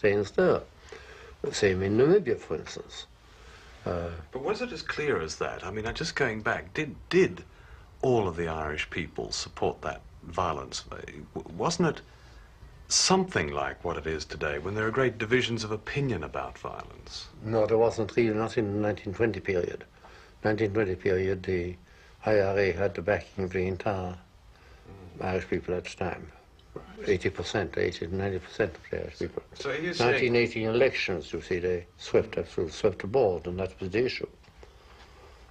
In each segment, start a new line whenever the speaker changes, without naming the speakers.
stains there. The same in Namibia, for instance.
But was it as clear as that? I mean, just going back, did all of the Irish people support that violence? Wasn't it something like what it is today, when there are great divisions of opinion about violence?
No, there wasn't really, not in the 1920 period. 1920 period, the IRA had the backing of the entire Irish people at the time. 80%, 80 to 90% of the Irish people.
So are you
1918 elections, you see, they swept the board, and that was the issue.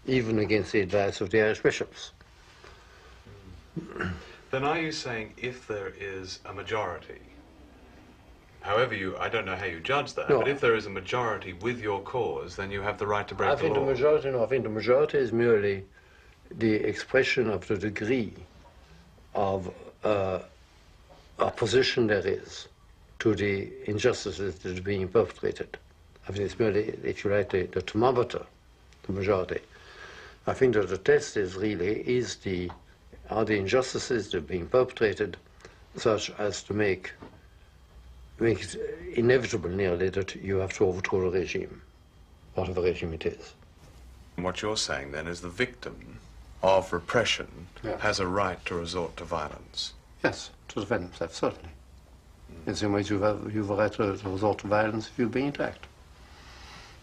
Even against the advice of the Irish bishops.
Then are you saying if there is a majority, however I don't know how you judge that, but if there is a majority with your cause, then you have the right to break the law?
I think the majority is merely the expression of the degree of opposition there is to the injustices that are being perpetrated. I think it's merely, if you like, the thermometer, the majority. I think that the test is really, are the injustices that are being perpetrated such as to make it inevitable nearly that you have to overthrow a regime, whatever regime it is.
What you're saying then is the victim of repression has a right to resort to violence.
Yes, to defend himself, certainly. In some ways, you have a right to resort to violence if you're being attacked.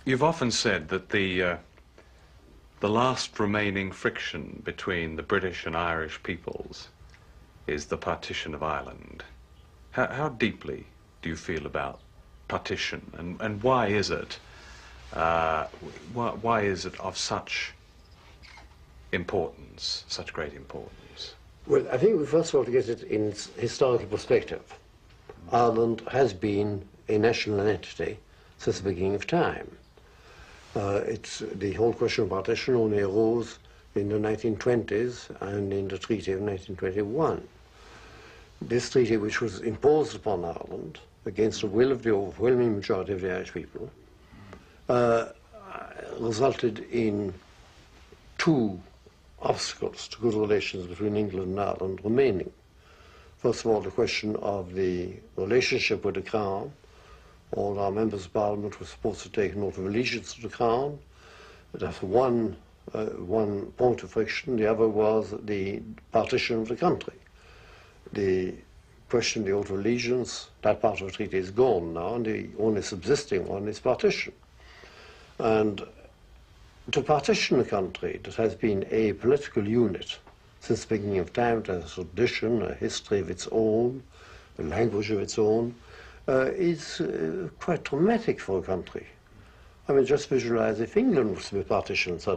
You've often said that the last remaining friction between the British and Irish peoples is the partition of Ireland. How deeply do you feel about partition, and why is it? Why is it of such importance, such great importance?
Well, I think we first of all to get it in its historical perspective. Ireland has been a national entity since the beginning of time. The whole question of partition only arose in the 1920s and in the Treaty of 1921. This treaty, which was imposed upon Ireland against the will of the overwhelming majority of the Irish people, resulted in two obstacles to good relations between England and Ireland remaining. First of all, the question of the relationship with the Crown. All our members of Parliament were supposed to take an oath of allegiance to the Crown. That's one point of friction. The other was the partition of the country. The question of the oath of allegiance, that part of the treaty is gone now, and the only subsisting one is partition. And to partition a country that has been a political unit since the beginning of time, it has a tradition, a history of its own, a language of its own, is quite traumatic for a country. I mean, just visualize if England was to be partitioned suddenly.